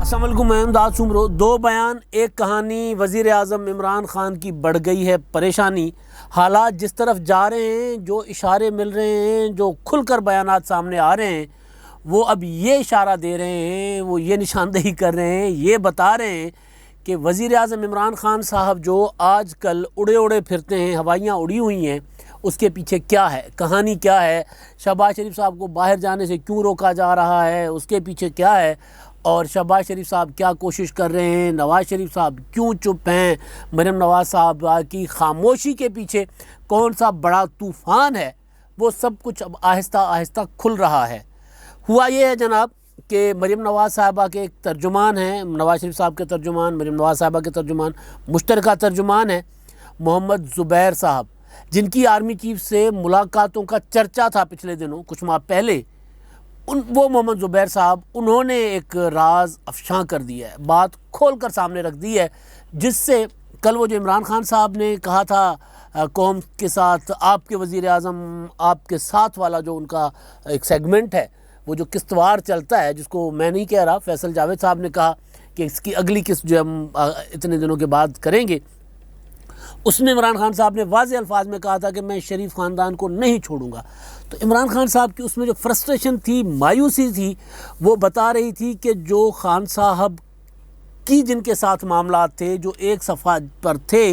السلام علیکم، میں امداد سمرو۔ دو بیان ایک کہانی۔ وزیر اعظم عمران خان کی بڑھ گئی ہے پریشانی۔ حالات جس طرف جا رہے ہیں، جو اشارے مل رہے ہیں، جو کھل کر بیانات سامنے آ رہے ہیں، وہ اب یہ اشارہ دے رہے ہیں، وہ یہ نشاندہی کر رہے ہیں، یہ بتا رہے ہیں کہ وزیر اعظم عمران خان صاحب جو آج کل اڑے اڑے پھرتے ہیں، ہوائیاں اڑی ہوئی ہیں، اس کے پیچھے کیا ہے، کہانی کیا ہے، شہباز شریف صاحب کو باہر جانے سے کیوں روکا جا رہا ہے، اس کے پیچھے کیا ہے، اور شہباز شریف صاحب کیا کوشش کر رہے ہیں، نواز شریف صاحب کیوں چپ ہیں، مریم نواز صاحب کی خاموشی کے پیچھے کون سا بڑا طوفان ہے، وہ سب کچھ اب آہستہ آہستہ کھل رہا ہے۔ ہوا یہ ہے جناب کہ مریم نواز صاحبہ کے ایک ترجمان ہیں، نواز شریف صاحب کے ترجمان، مریم نواز صاحبہ کے ترجمان، مشترکہ ترجمان ہیں محمد زبیر صاحب، جن کی آرمی چیف سے ملاقاتوں کا چرچا تھا پچھلے دنوں، کچھ ماہ پہلے۔ وہ محمد زبیر صاحب، انہوں نے ایک راز افشاں کر دیا ہے، بات کھول کر سامنے رکھ دی ہے، جس سے کل وہ جو عمران خان صاحب نے کہا تھا قوم کے ساتھ آپ کے وزیر اعظم آپ کے ساتھ والا جو ان کا ایک سیگمنٹ ہے، وہ جو قسط وار چلتا ہے، جس کو میں نہیں کہہ رہا، فیصل جاوید صاحب نے کہا کہ اس کی اگلی قسط جو ہم اتنے دنوں کے بعد کریں گے، اس میں عمران خان صاحب نے واضح الفاظ میں کہا تھا کہ میں شریف خاندان کو نہیں چھوڑوں گا۔ تو عمران خان صاحب کی اس میں جو فرسٹریشن تھی، مایوسی تھی، وہ بتا رہی تھی کہ جو خان صاحب کی جن کے ساتھ معاملات تھے، جو ایک صفحہ پر تھے،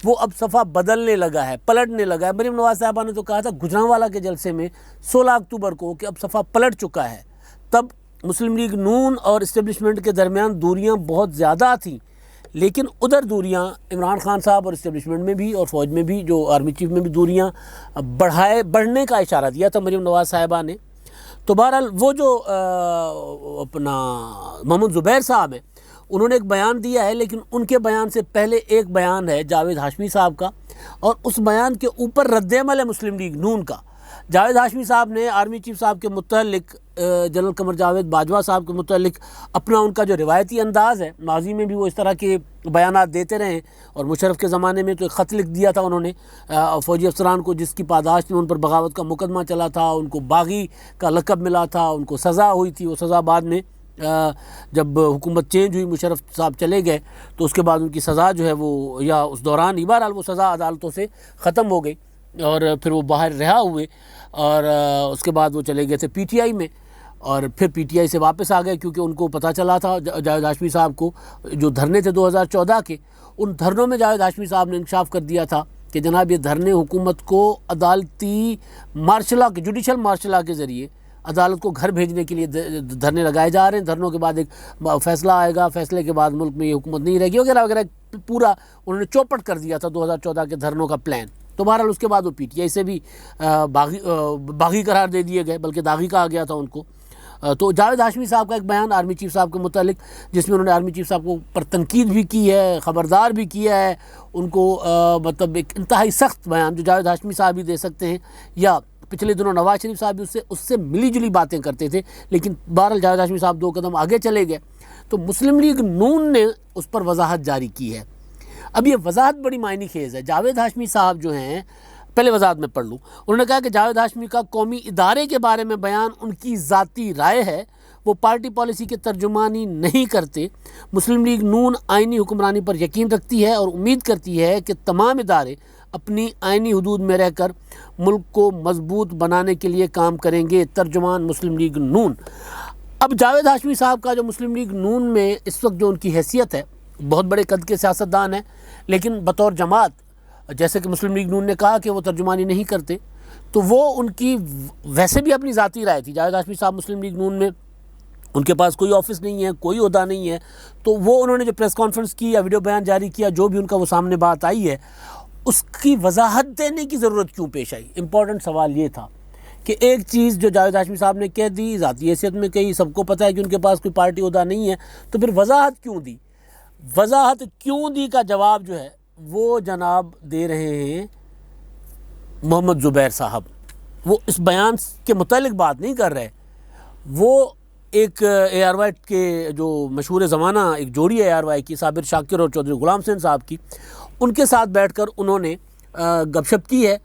وہ اب صفحہ بدلنے لگا ہے، پلٹنے لگا ہے۔ مریم نواز صاحبہ نے تو کہا تھا گجرانوالہ کے جلسے میں 16 اکتوبر کو کہ اب صفحہ پلٹ چکا ہے۔ تب مسلم لیگ نون اور اسٹیبلشمنٹ کے درمیان دوریاں بہت زیادہ تھیں، لیکن ادھر دوریاں عمران خان صاحب اور اسٹیبلشمنٹ میں بھی اور فوج میں بھی، جو آرمی چیف میں بھی دوریاں بڑھنے کا اشارہ دیا تھا مریم نواز صاحبہ نے۔ تو بہرحال وہ جو اپنا محمد زبیر صاحب ہیں، انہوں نے ایک بیان دیا ہے، لیکن ان کے بیان سے پہلے ایک بیان ہے جاوید ہاشمی صاحب کا، اور اس بیان کے اوپر رد عمل ہے مسلم لیگ نون کا۔ جاوید ہاشمی صاحب نے آرمی چیف صاحب کے متعلق، جنرل قمر جاوید باجوہ صاحب کے متعلق اپنا ان کا جو روایتی انداز ہے، ماضی میں بھی وہ اس طرح کے بیانات دیتے رہے، اور مشرف کے زمانے میں تو ایک خط لکھ دیا تھا انہوں نے فوجی افسران کو، جس کی پاداش میں ان پر بغاوت کا مقدمہ چلا تھا، ان کو باغی کا لقب ملا تھا، ان کو سزا ہوئی تھی۔ وہ سزا بعد میں جب حکومت چینج ہوئی، مشرف صاحب چلے گئے، تو اس کے بعد ان کی سزا جو ہے وہ، یا اس دوران ہی بہرحال وہ سزا عدالتوں سے ختم ہو گئی، اور پھر وہ باہر رہا ہوئے، اور اس کے بعد وہ چلے گئے تھے پی ٹی آئی میں، اور پھر پی ٹی آئی سے واپس آ گئے، کیونکہ ان کو پتہ چلا تھا جاوید ہاشمی صاحب کو، جو دھرنے تھے 2014 کے، ان دھرنوں میں جاوید ہاشمی صاحب نے انکشاف کر دیا تھا کہ جناب یہ دھرنے حکومت کو عدالتی مارشل لا کے، جوڈیشل مارشل لا کے ذریعے عدالت کو گھر بھیجنے کے لیے دھرنے لگائے جا رہے ہیں، دھرنوں کے بعد ایک فیصلہ آئے گا، فیصلے کے بعد ملک میں یہ حکومت نہیں رہے گی وغیرہ وغیرہ، پورا انہوں نے چوپٹ کر دیا تھا 2014 کے دھرنوں کا پلان۔ تو بہرحال اس کے بعد وہ پی ٹی آئی سے بھی باغی قرار دے دیے گئے، بلکہ داغی کہا گیا تھا ان کو۔ تو جاوید ہاشمی صاحب کا ایک بیان آرمی چیف صاحب کے متعلق، جس میں انہوں نے آرمی چیف صاحب کو پر تنقید بھی کی ہے، خبردار بھی کیا ہے ان کو، مطلب ایک انتہائی سخت بیان جو جاوید ہاشمی صاحب بھی دے سکتے ہیں، یا پچھلے دنوں نواز شریف صاحب بھی اس سے ملی جلی باتیں کرتے تھے، لیکن بہرحال جاوید ہاشمی صاحب 2 قدم آگے چلے گئے۔ تو مسلم لیگ نون نے اس پر وضاحت جاری کی ہے۔ اب یہ وضاحت بڑی معنی خیز ہے۔ جاوید ہاشمی صاحب جو ہیں، پہلے وضاحت میں پڑھ لوں، انہوں نے کہا کہ جاوید ہاشمی کا قومی ادارے کے بارے میں بیان ان کی ذاتی رائے ہے، وہ پارٹی پالیسی کے ترجمانی نہیں کرتے۔ مسلم لیگ نون آئینی حکمرانی پر یقین رکھتی ہے اور امید کرتی ہے کہ تمام ادارے اپنی آئینی حدود میں رہ کر ملک کو مضبوط بنانے کے لیے کام کریں گے۔ ترجمان مسلم لیگ نون۔ اب جاوید ہاشمی صاحب کا جو مسلم لیگ نون میں اس وقت جو ان کی حیثیت ہے، بہت بڑے قد کے سیاستدان ہیں، لیکن بطور جماعت، جیسے کہ مسلم لیگ نون نے کہا کہ وہ ترجمانی نہیں کرتے، تو وہ ان کی ویسے بھی اپنی ذاتی رائے تھی۔ جاوید ہاشمی صاحب مسلم لیگ نون میں، ان کے پاس کوئی آفس نہیں ہے، کوئی عہدہ نہیں ہے، تو وہ انہوں نے جو پریس کانفرنس کی یا ویڈیو بیان جاری کیا، جو بھی ان کا وہ سامنے بات آئی ہے، اس کی وضاحت دینے کی ضرورت کیوں پیش آئی؟ امپورٹنٹ سوال یہ تھا کہ ایک چیز جو جاوید ہاشمی صاحب نے کہہ دی، ذاتی حیثیت میں کہی، سب کو پتہ ہے کہ ان کے پاس کوئی پارٹی عہدہ نہیں ہے، تو پھر وضاحت کیوں دی؟ وضاحت کیوں دی کا جواب جو ہے وہ جناب دے رہے ہیں محمد زبیر صاحب۔ وہ اس بیان کے متعلق بات نہیں کر رہے، وہ ایک اے آر وائی کے جو مشہور زمانہ ایک جوڑی ہے اے آر وائی کی، صابر شاکر اور چودھری غلام حسین صاحب کی، ان کے ساتھ بیٹھ کر انہوں نے گپ شپ کی ہے،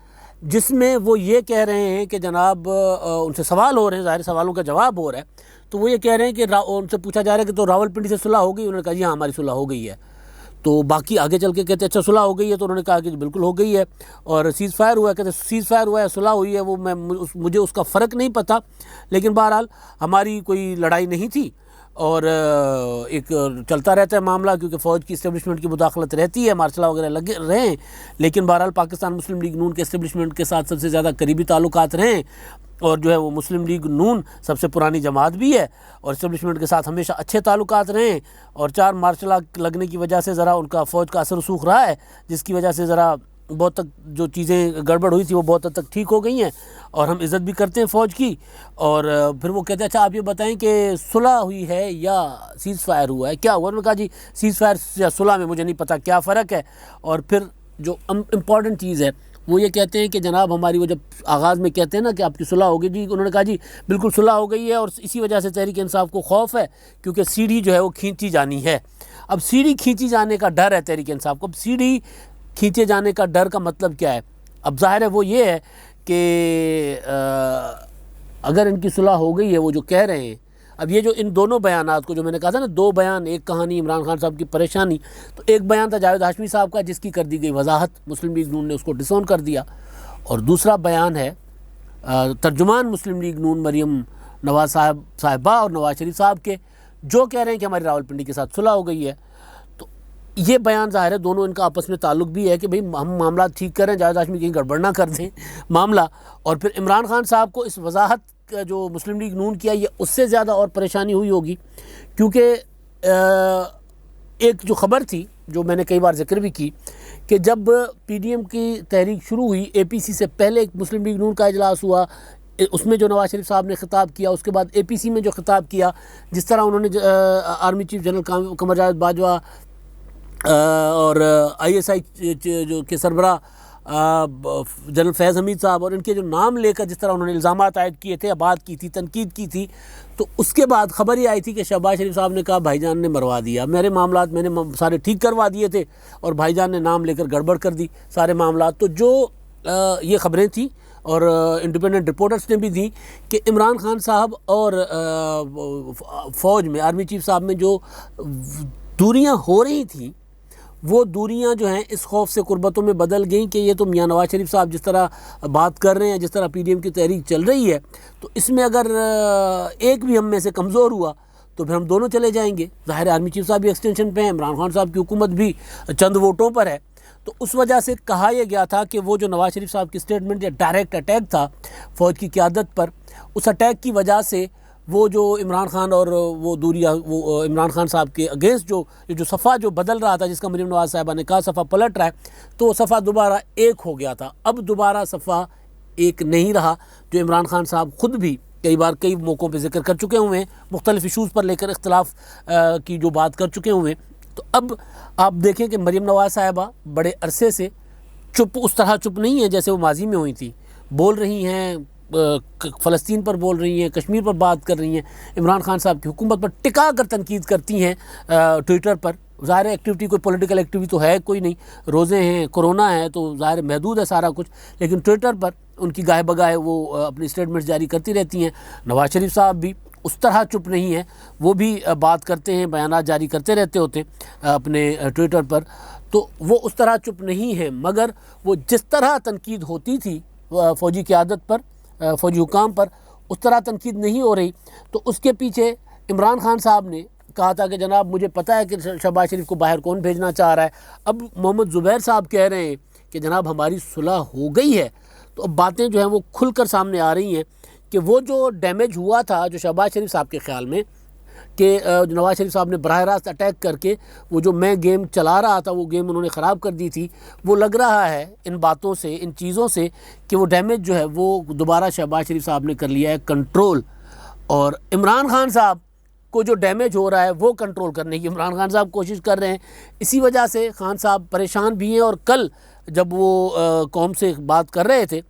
جس میں وہ یہ کہہ رہے ہیں کہ جناب ان سے سوال ہو رہے ہیں، ظاہر سوالوں کا جواب ہو رہا ہے، تو وہ یہ کہہ رہے ہیں کہ ان سے پوچھا جا رہا ہے کہ تو راولپنڈی سے صلح ہو گئی؟ انہوں نے کہا جی ہاں ہماری صلح ہو گئی ہے۔ تو باقی آگے چل کے کہتے ہیں اچھا صلح ہو گئی ہے، تو انہوں نے کہا کہ بالکل ہو گئی ہے، اور سیز فائر ہوا ہے، کہتے سیز فائر ہوا ہے صلح ہوئی ہے وہ مجھے اس کا فرق نہیں پتہ، لیکن بہرحال ہماری کوئی لڑائی نہیں تھی، اور ایک چلتا رہتا ہے معاملہ، کیونکہ فوج کی اسٹیبلشمنٹ کی مداخلت رہتی ہے، مارشل وغیرہ لگے رہے ہیں، لیکن بہرحال پاکستان مسلم لیگ نون کے اسٹیبلشمنٹ کے ساتھ سب سے زیادہ قریبی تعلقات رہے ہیں، اور جو ہے وہ مسلم لیگ نون سب سے پرانی جماعت بھی ہے، اور اسٹیبلشمنٹ کے ساتھ ہمیشہ اچھے تعلقات رہے ہیں، اور 4 مارشل لگنے کی وجہ سے ذرا ان کا فوج کا اثر رسوخ رہا ہے، جس کی وجہ سے ذرا بہت تک جو چیزیں گڑبڑ ہوئی تھی وہ بہت حد تک ٹھیک ہو گئی ہیں، اور ہم عزت بھی کرتے ہیں فوج کی۔ اور پھر وہ کہتے ہیں اچھا آپ یہ بتائیں کہ صلح ہوئی ہے یا سیز فائر ہوا ہے، کیا ہوا؟ انہوں نے کہا جی سیز فائر یا صلح میں مجھے نہیں پتہ کیا فرق ہے۔ اور پھر جو امپورٹنٹ چیز ہے وہ یہ کہتے ہیں کہ جناب ہماری، وہ جب آغاز میں کہتے ہیں نا کہ آپ کی صلح ہوگی، جی انہوں نے کہا جی بالکل صلح ہو گئی ہے، اور اسی وجہ سے تحریک انصاف کو خوف ہے، کیونکہ سیڑھی جو ہے وہ کھینچی جانی ہے۔ اب سیڑھی کھینچی جانے کا ڈر ہے تحریک انصاف کو۔ اب سیڑھی کھینچے جانے کا ڈر کا مطلب کیا ہے؟ اب ظاہر ہے وہ یہ ہے کہ اگر ان کی صلح ہو گئی ہے، وہ جو کہہ رہے ہیں، اب یہ جو ان دونوں بیانات کو، جو میں نے کہا تھا نا 2 بیان، ایک کہانی عمران خان صاحب کی پریشانی، تو ایک بیان تھا جاوید ہاشمی صاحب کا جس کی کر دی گئی وضاحت، مسلم لیگ نون نے اس کو ڈسون کر دیا، اور دوسرا بیان ہے ترجمان مسلم لیگ نون مریم نواز صاحبہ اور نواز شریف صاحب کے، جو کہہ رہے ہیں کہ ہماری راولپنڈی کے ساتھ صلح ہو گئی ہے۔ تو یہ بیان ظاہر ہے دونوں ان کا آپس میں تعلق بھی ہے کہ بھئی ہم معاملات ٹھیک کریں، جاوید ہاشمی کہیں گڑبڑ نہ کر دیں معاملہ، اور پھر عمران خان صاحب کو اس وضاحت کا جو مسلم لیگ نون کیا یہ اس سے زیادہ اور پریشانی ہوئی ہوگی، کیونکہ ایک جو خبر تھی جو میں نے کئی بار ذکر بھی کی کہ جب پی ڈی ایم کی تحریک شروع ہوئی، اے پی سی سے پہلے ایک مسلم لیگ نون کا اجلاس ہوا، اس میں جو نواز شریف صاحب نے خطاب کیا، اس کے بعد اے پی سی میں جو خطاب کیا، جس طرح انہوں نے army chief general Qamar Javed Bajwa اور آئی ایس آئی جو کے سربراہ جنرل فیض حمید صاحب اور ان کے جو نام لے کر جس طرح انہوں نے الزامات عائد کیے تھے، بات کی تھی، تنقید کی تھی، تو اس کے بعد خبر یہ آئی تھی کہ شہباز شریف صاحب نے کہا بھائی جان نے مروا دیا میرے معاملات، میں نے سارے ٹھیک کروا دیے تھے، اور بھائی جان نے نام لے کر گڑبڑ کر دی سارے معاملات۔ تو جو یہ خبریں تھیں اور انڈیپینڈنٹ رپورٹرز نے بھی دی کہ عمران خان صاحب اور فوج میں آرمی چیف صاحب میں جو دوریاں ہو رہی تھیں، وہ دوریاں جو ہیں اس خوف سے قربتوں میں بدل گئیں کہ یہ تو میاں نواز شریف صاحب جس طرح بات کر رہے ہیں، جس طرح پی ڈی ایم کی تحریک چل رہی ہے، تو اس میں اگر ایک بھی ہم میں سے کمزور ہوا تو پھر ہم دونوں چلے جائیں گے۔ ظاہر آرمی چیف صاحب بھی ایکسٹینشن پہ ہیں، عمران خان صاحب کی حکومت بھی چند ووٹوں پر ہے، تو اس وجہ سے کہا یہ گیا تھا کہ وہ جو نواز شریف صاحب کی اسٹیٹمنٹ یا ڈائریکٹ اٹیک تھا فوج کی قیادت پر، اس اٹیک کی وجہ سے وہ جو عمران خان اور وہ دوریاں، وہ عمران خان صاحب کے اگینسٹ جو صفحہ جو بدل رہا تھا، جس کا مریم نواز صاحبہ نے کہا صفحہ پلٹ رہا ہے، تو وہ صفحہ دوبارہ ایک ہو گیا تھا۔ اب دوبارہ صفحہ ایک نہیں رہا، جو عمران خان صاحب خود بھی کئی بار کئی موقعوں پہ ذکر کر چکے ہوئے ہیں، مختلف ایشوز پر لے کر اختلاف کی جو بات کر چکے ہوئے ہیں۔ تو اب آپ دیکھیں کہ مریم نواز صاحبہ بڑے عرصے سے اس طرح چپ نہیں ہیں جیسے وہ ماضی میں ہوئی تھی، بول رہی ہیں، فلسطین پر بول رہی ہیں، کشمیر پر بات کر رہی ہیں، عمران خان صاحب کی حکومت پر ٹکا کر تنقید کرتی ہیں ٹویٹر پر۔ ظاہر ایکٹیویٹی کوئی پولیٹیکل ایکٹیویٹی تو ہے کوئی نہیں، روزے ہیں، کرونا ہے، تو ظاہر محدود ہے سارا کچھ، لیکن ٹویٹر پر ان کی گاہے بگاہے وہ اپنی اسٹیٹمنٹس جاری کرتی رہتی ہیں۔ نواز شریف صاحب بھی اس طرح چپ نہیں ہیں، وہ بھی بات کرتے ہیں، بیانات جاری کرتے رہتے ہوتے ہیں اپنے ٹویٹر پر، تو وہ اس طرح چپ نہیں ہیں، مگر وہ جس طرح تنقید ہوتی تھی فوجی قیادت پر، فوجی حکام پر، اس طرح تنقید نہیں ہو رہی۔ تو اس کے پیچھے عمران خان صاحب نے کہا تھا کہ جناب مجھے پتہ ہے کہ شہباز شریف کو باہر کون بھیجنا چاہ رہا ہے۔ اب محمد زبیر صاحب کہہ رہے ہیں کہ جناب ہماری صلح ہو گئی ہے، تو اب باتیں جو ہیں وہ کھل کر سامنے آ رہی ہیں کہ وہ جو ڈیمیج ہوا تھا جو شہباز شریف صاحب کے خیال میں کہ نواز شریف صاحب نے براہ راست اٹیک کر کے وہ جو میں گیم چلا رہا تھا وہ گیم انہوں نے خراب کر دی تھی، وہ لگ رہا ہے ان باتوں سے، ان چیزوں سے، کہ وہ ڈیمیج جو ہے وہ دوبارہ شہباز شریف صاحب نے کر لیا ہے کنٹرول، اور عمران خان صاحب کو جو ڈیمیج ہو رہا ہے وہ کنٹرول کرنے کی عمران خان صاحب کوشش کر رہے ہیں۔ اسی وجہ سے خان صاحب پریشان بھی ہیں، اور کل جب وہ قوم سے بات کر رہے تھے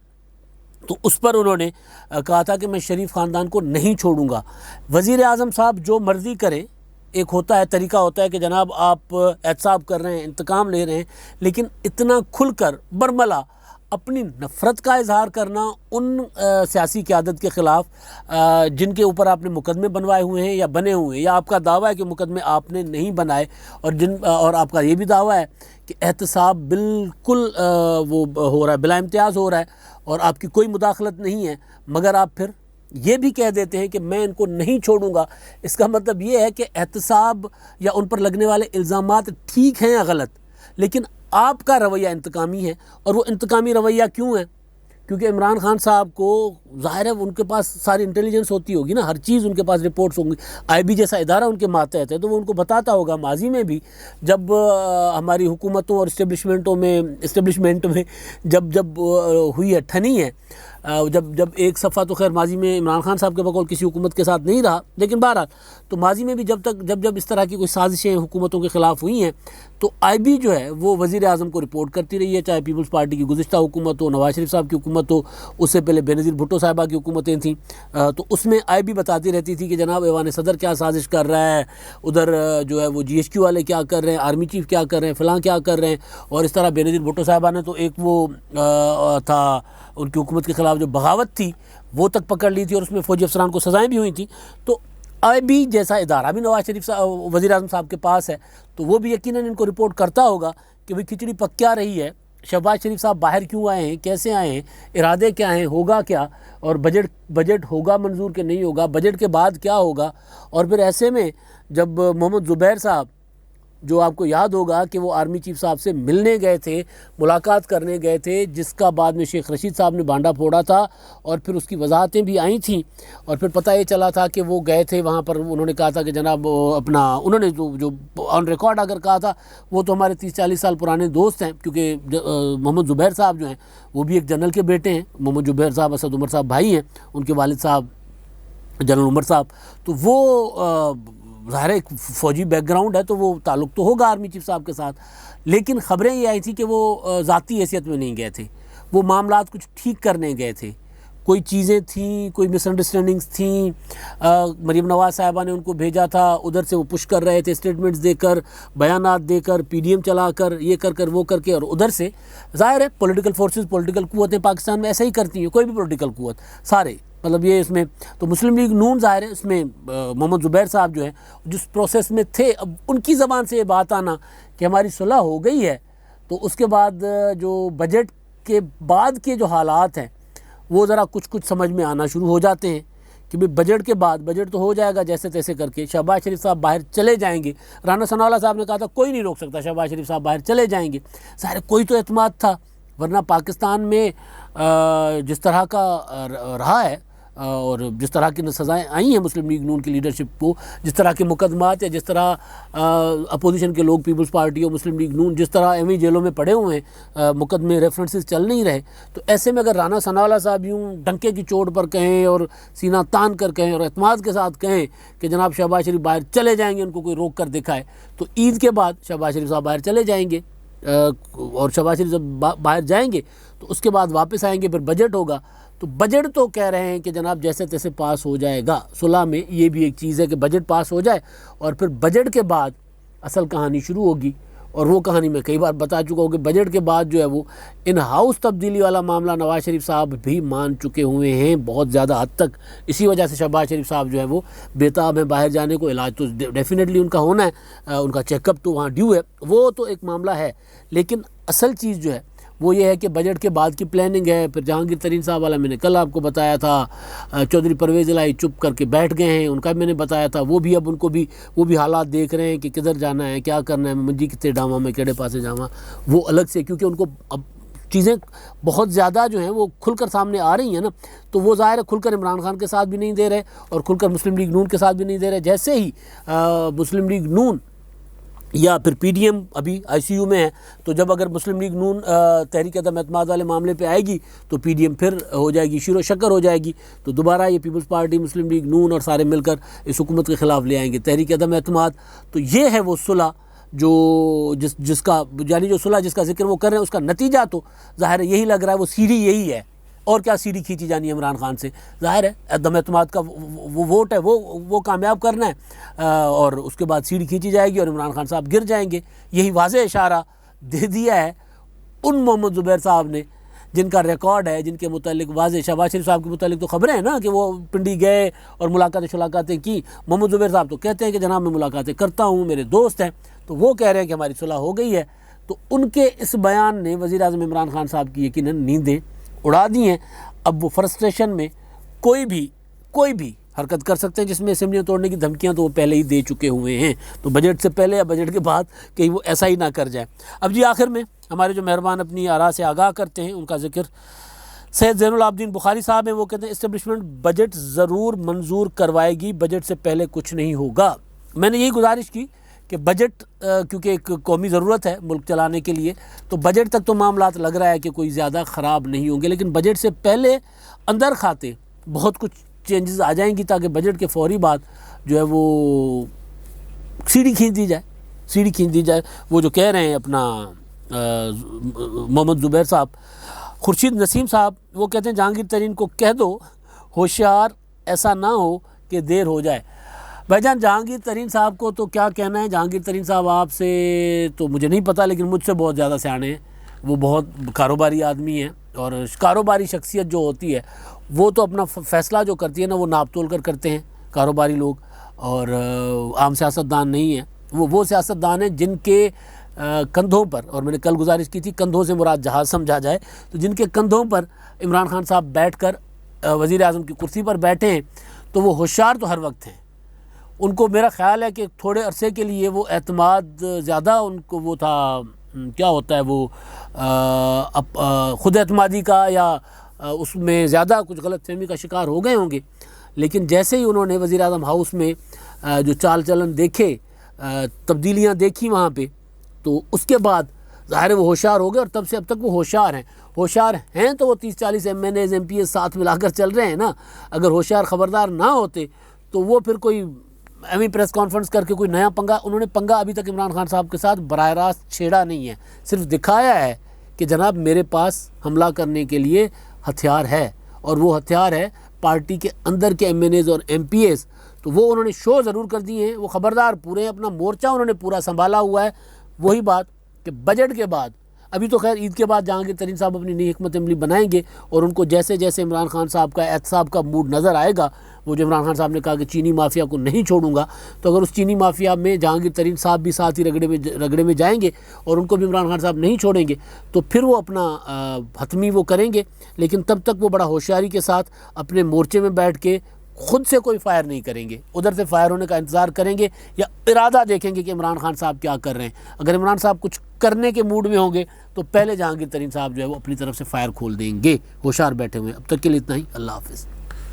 تو اس پر انہوں نے کہا تھا کہ میں شریف خاندان کو نہیں چھوڑوں گا۔ وزیر اعظم صاحب جو مرضی کریں، ایک ہوتا ہے طریقہ ہوتا ہے کہ جناب آپ احتساب کر رہے ہیں، انتقام لے رہے ہیں، لیکن اتنا کھل کر برملا اپنی نفرت کا اظہار کرنا ان سیاسی قیادت کے خلاف جن کے اوپر آپ نے مقدمے بنوائے ہوئے ہیں یا بنے ہوئے ہیں، یا آپ کا دعویٰ ہے کہ مقدمے آپ نے نہیں بنائے، اور آپ کا یہ بھی دعویٰ ہے کہ احتساب بالکل وہ ہو رہا ہے، بلا امتیاز ہو رہا ہے اور آپ کی کوئی مداخلت نہیں ہے، مگر آپ پھر یہ بھی کہہ دیتے ہیں کہ میں ان کو نہیں چھوڑوں گا۔ اس کا مطلب یہ ہے کہ احتساب یا ان پر لگنے والے الزامات ٹھیک ہیں یا غلط، لیکن آپ کا رویہ انتقامی ہے۔ اور وہ انتقامی رویہ کیوں ہے؟ کیونکہ عمران خان صاحب کو ظاہر ہے ان کے پاس ساری انٹیلیجنس ہوتی ہوگی نا، ہر چیز ان کے پاس رپورٹس ہوں گی، آئی بی جیسا ادارہ ان کے ماتحت ہے، تو وہ ان کو بتاتا ہوگا ماضی میں بھی جب ہماری حکومتوں اور اسٹیبلشمنٹ میں جب ہوئی ہے ٹھنی ہے، جب ایک صفحہ تو خیر ماضی میں عمران خان صاحب کے بقول کسی حکومت کے ساتھ نہیں رہا، لیکن بہرحال تو ماضی میں بھی جب اس طرح کی کوئی سازشیں حکومتوں کے خلاف ہوئی ہیں تو آئی بی جو ہے وہ وزیر اعظم کو رپورٹ کرتی رہی ہے، چاہے پیپلز پارٹی کی گزشتہ حکومت ہو، نواز شریف صاحب کی حکومت ہو، اس سے پہلے بے نظیر بھٹو صاحبہ کی حکومتیں تھیں، تو اس میں آئی بی بتاتی رہتی تھی کہ جناب ایوان صدر کیا سازش کر رہا ہے، ادھر جو ہے وہ جی ایس کیو والے کیا کر رہے ہیں، آرمی چیف کیا کر رہے ہیں، فلاں کیا کر رہے ہیں۔ اور اس طرح بے نظیر بھٹو صاحبہ نے تو ایک وہ تھا ان کی حکومت کے خلاف جو بغاوت تھی وہ تک پکڑ لی تھی، اور اس میں فوجی افسران کو سزائیں بھی ہوئی تھیں۔ تو آئی بی جیسا ادارہ بھی نواز شریف وزیر اعظم صاحب کے پاس ہے، تو وہ بھی یقیناً ان کو رپورٹ کرتا ہوگا کہ بھئی کھچڑی پک کیا رہی ہے، شہباز شریف صاحب باہر کیوں آئے ہیں، کیسے آئے ہیں، ارادے کیا ہیں، ہوگا کیا، اور بجٹ ہوگا منظور کہ نہیں ہوگا، بجٹ کے بعد کیا ہوگا۔ اور پھر ایسے میں جب محمد زبیر صاحب، جو آپ کو یاد ہوگا کہ وہ آرمی چیف صاحب سے ملنے گئے تھے، ملاقات کرنے گئے تھے، جس کا بعد میں شیخ رشید صاحب نے بانڈا پھوڑا تھا، اور پھر اس کی وضاحتیں بھی آئی تھیں، اور پھر پتہ یہ چلا تھا کہ وہ گئے تھے وہاں پر، انہوں نے کہا تھا کہ جناب انہوں نے جو آن ریکارڈ اگر کہا تھا، وہ تو ہمارے 30-40 سال پرانے دوست ہیں، کیونکہ محمد زبیر صاحب جو ہیں وہ بھی ایک جنرل کے بیٹے ہیں، محمد زبیر صاحب اسد عمر صاحب بھائی ہیں، ان کے والد صاحب جنرل عمر صاحب، تو وہ ظاہر ایک فوجی بیک گراؤنڈ ہے، تو وہ تعلق تو ہوگا آرمی چیف صاحب کے ساتھ، لیکن خبریں یہ آئی تھیں کہ وہ ذاتی حیثیت میں نہیں گئے تھے، وہ معاملات کچھ ٹھیک کرنے گئے تھے، کوئی چیزیں تھیں، کوئی مس انڈرسٹینڈنگز تھیں، مریم نواز صاحبہ نے ان کو بھیجا تھا، ادھر سے وہ پش کر رہے تھے، اسٹیٹمنٹس دے کر، بیانات دے کر، پی ڈی ایم چلا کر، یہ کر وہ کر کے، اور ادھر سے ظاہر ہے پولیٹیکل فورسز، پولیٹیکل قوتیں پاکستان میں ایسا ہی کرتی ہیں، کوئی بھی پولیٹیکل قوت، سارے مطلب یہ اس میں تو مسلم لیگ نون ظاہر ہے اس میں محمد زبیر صاحب جو ہیں جس پروسیس میں تھے، اب ان کی زبان سے یہ بات آنا کہ ہماری صلح ہو گئی ہے، تو اس کے بعد جو بجٹ کے بعد کے جو حالات ہیں وہ ذرا کچھ سمجھ میں آنا شروع ہو جاتے ہیں کہ بجٹ کے بعد، بجٹ تو ہو جائے گا جیسے تیسے کر کے، شہباز شریف صاحب باہر چلے جائیں گے، رانا ثناءاللہ صاحب نے کہا تھا کوئی نہیں روک سکتا، شہباز شریف صاحب باہر چلے جائیں گے، ظاہر کوئی تو اعتماد تھا، ورنہ پاکستان میں جس طرح کا رہا ہے اور جس طرح کی سزائیں آئی ہیں مسلم لیگ نون کی لیڈرشپ کو، جس طرح کے مقدمات یا جس طرح اپوزیشن کے لوگ پیپلز پارٹی اور مسلم لیگ نون جس طرح ایویں جیلوں میں پڑے ہوئے ہیں، مقدمے ریفرنسز چل نہیں رہے، تو ایسے میں اگر رانا ثناءاللہ صاحب یوں ڈنکے کی چوٹ پر کہیں اور سینہ تان کر کہیں اور اعتماد کے ساتھ کہیں کہ جناب شہباز شریف باہر چلے جائیں گے، ان کو کوئی روک کر دکھائے، تو عید کے بعد شہباز شریف صاحب باہر چلے جائیں گے، اور شہباز شریف جب باہر جائیں گے تو اس کے بعد واپس آئیں گے، پھر بجٹ ہوگا، تو بجٹ تو کہہ رہے ہیں کہ جناب جیسے تیسے پاس ہو جائے گا، صلح میں یہ بھی ایک چیز ہے کہ بجٹ پاس ہو جائے، اور پھر بجٹ کے بعد اصل کہانی شروع ہوگی، اور وہ کہانی میں کئی بار بتا چکا ہوں کہ بجٹ کے بعد جو ہے وہ ان ہاؤس تبدیلی والا معاملہ نواز شریف صاحب بھی مان چکے ہوئے ہیں بہت زیادہ حد تک، اسی وجہ سے شہباز شریف صاحب جو ہے وہ بےتاب ہیں باہر جانے کو، علاج تو ڈیفینیٹلی ان کا ہونا ہے، ان کا چیک اپ تو وہاں ڈیو ہے، وہ تو ایک معاملہ ہے، لیکن اصل چیز جو ہے وہ یہ ہے کہ بجٹ کے بعد کی پلاننگ ہے۔ پھر جہانگیر ترین صاحب والا میں نے کل آپ کو بتایا تھا، چودھری پرویز الہی چپ کر کے بیٹھ گئے ہیں، ان کا میں نے بتایا تھا، وہ بھی اب ان کو بھی وہ بھی حالات دیکھ رہے ہیں کہ کدھر جانا ہے، کیا کرنا ہے، منجی کتے ڈاواں میں کیڑے پاسے جاواں، وہ الگ سے، کیونکہ ان کو اب چیزیں بہت زیادہ جو ہیں وہ کھل کر سامنے آ رہی ہیں نا، تو وہ ظاہر ہے کھل کر عمران خان کے ساتھ بھی نہیں دے رہے اور کھل کر مسلم لیگ نون کے ساتھ بھی نہیں دے رہے، جیسے ہی مسلم لیگ نون یا پھر پی ڈی ایم ابھی آئی سی یو میں ہے، تو جب اگر مسلم لیگ نون تحریک عدم اعتماد والے معاملے پہ آئے گی تو پی ڈی ایم پھر ہو جائے گی شیر و شکر ہو جائے گی، تو دوبارہ یہ پیپلز پارٹی، مسلم لیگ نون اور سارے مل کر اس حکومت کے خلاف لے آئیں گے تحریک عدم اعتماد۔ تو یہ ہے وہ صلح جو جس کا یعنی جو صلح جس کا ذکر وہ کر رہے ہیں، اس کا نتیجہ تو ظاہر ہے یہی لگ رہا ہے، وہ سیڑھی یہی ہے، اور کیا سیڑھی کھینچی جانی ہے عمران خان سے، ظاہر ہے عدم اعتماد کا وہ ووٹ ہے، وہ کامیاب کرنا ہے، اور اس کے بعد سیڑھی کھینچی جائے گی اور عمران خان صاحب گر جائیں گے، یہی واضح اشارہ دے دیا ہے ان محمد زبیر صاحب نے جن کا ریکارڈ ہے، جن کے متعلق واضح، شہباز شریف صاحب کے متعلق تو خبریں ہیں نا کہ وہ پنڈی گئے اور ملاقاتیں کی. محمد زبیر صاحب تو کہتے ہیں کہ جناب میں ملاقاتیں کرتا ہوں، میرے دوست ہیں، تو وہ کہہ رہے ہیں کہ ہماری صلح ہو گئی ہے. تو ان کے اس بیان نے وزیر اعظم عمران خان صاحب کی یقیناً نیندیں اڑا دی ہیں. اب وہ فرسٹریشن میں کوئی بھی حرکت کر سکتے ہیں، جس میں اسمبلیاں توڑنے کی دھمکیاں تو وہ پہلے ہی دے چکے ہوئے ہیں. تو بجٹ سے پہلے یا بجٹ کے بعد کہیں وہ ایسا ہی نہ کر جائے. اب جی آخر میں ہمارے جو مہربان اپنی آراء سے آگاہ کرتے ہیں ان کا ذکر سید زین العابدین بخاری صاحب ہیں. وہ کہتے ہیں اسٹیبلشمنٹ بجٹ ضرور منظور کروائے گی، بجٹ سے پہلے کچھ نہیں ہوگا. میں نے یہی گزارش کی کہ بجٹ کیونکہ ایک قومی ضرورت ہے ملک چلانے کے لیے، تو بجٹ تک تو معاملات لگ رہا ہے کہ کوئی زیادہ خراب نہیں ہوں گے، لیکن بجٹ سے پہلے اندر کھاتے بہت کچھ چینجز آ جائیں گی تاکہ بجٹ کے فوری بعد جو ہے وہ سیڑھی کھینچ دی جائے. وہ جو کہہ رہے ہیں اپنا محمد زبیر صاحب، خورشید نسیم صاحب وہ کہتے ہیں جہانگیر ترین کو کہہ دو ہوشیار ایسا نہ ہو کہ دیر ہو جائے. بھائی جان جہانگیر ترین صاحب کو تو کیا کہنا ہے. جہانگیر ترین صاحب آپ سے تو مجھے نہیں پتہ، لیکن مجھ سے بہت زیادہ سیانے ہیں. وہ بہت کاروباری آدمی ہیں، اور کاروباری شخصیت جو ہوتی ہے وہ تو اپنا فیصلہ جو کرتی ہے نا وہ ناپ تول کر کرتے ہیں کاروباری لوگ، اور عام سیاستدان نہیں ہیں. وہ سیاستدان ہیں جن کے کندھوں پر، اور میں نے کل گزارش کی تھی کندھوں سے مراد جہاز سمجھا جائے، تو جن کے کندھوں پر عمران خان صاحب بیٹھ کر وزیر اعظم کی کرسی پر بیٹھے ہیں، تو وہ ہوشیار تو ہر وقت ہیں. ان کو میرا خیال ہے کہ تھوڑے عرصے کے لیے وہ اعتماد زیادہ ان کو وہ تھا، کیا ہوتا ہے وہ خود اعتمادی کا یا اس میں زیادہ کچھ غلط فہمی کا شکار ہو گئے ہوں گے. لیکن جیسے ہی انہوں نے وزیر اعظم ہاؤس میں جو چال چلن دیکھے، تبدیلیاں دیکھی وہاں پہ، تو اس کے بعد ظاہر ہے وہ ہوشیار ہو گئے، اور تب سے اب تک وہ ہوشیار ہیں تو وہ 30-40 MNAs MPs ساتھ ملا کر چل رہے ہیں نا. اگر ہوشیار خبردار نہ ہوتے تو وہ پھر کوئی ایویں پریس کانفرنس کر کے کوئی نیا پنگا، انہوں نے پنگا ابھی تک عمران خان صاحب کے ساتھ براہ راست چھیڑا نہیں ہے، صرف دکھایا ہے کہ جناب میرے پاس حملہ کرنے کے لیے ہتھیار ہے، اور وہ ہتھیار ہے پارٹی کے اندر کے MNAs اور MPs. تو وہ انہوں نے شو ضرور کر دی ہیں، وہ خبردار پورے ہیں، اپنا مورچہ انہوں نے پورا سنبھالا ہوا ہے. وہی بات کہ بجٹ کے بعد، ابھی تو خیر عید کے بعد جہانگیر ترین صاحب اپنی نئی حکمت عملی بنائیں گے، اور ان کو جیسے جیسے عمران خان صاحب کا احتساب کا موڈ نظر آئے گا، وہ جو عمران خان صاحب نے کہا کہ چینی مافیا کو نہیں چھوڑوں گا، تو اگر اس چینی مافیا میں جہانگیر ترین صاحب بھی ساتھ ہی رگڑے میں جائیں گے اور ان کو بھی عمران خان صاحب نہیں چھوڑیں گے، تو پھر وہ اپنا حتمی وہ کریں گے. لیکن تب تک وہ بڑا ہوشیاری کے ساتھ اپنے مورچے میں بیٹھ کے خود سے کوئی فائر نہیں کریں گے، ادھر سے فائر ہونے کا انتظار کریں گے یا ارادہ دیکھیں گے کہ عمران خان صاحب کیا کر رہے ہیں. اگر عمران صاحب کچھ کرنے کے موڈ میں ہوں گے تو پہلے جہانگیر ترین صاحب جو ہے وہ اپنی طرف سے فائر کھول دیں گے. ہوشیار بیٹھے ہوئے ہیں. اب تک کے لیے اتنا ہی. اللہ حافظ.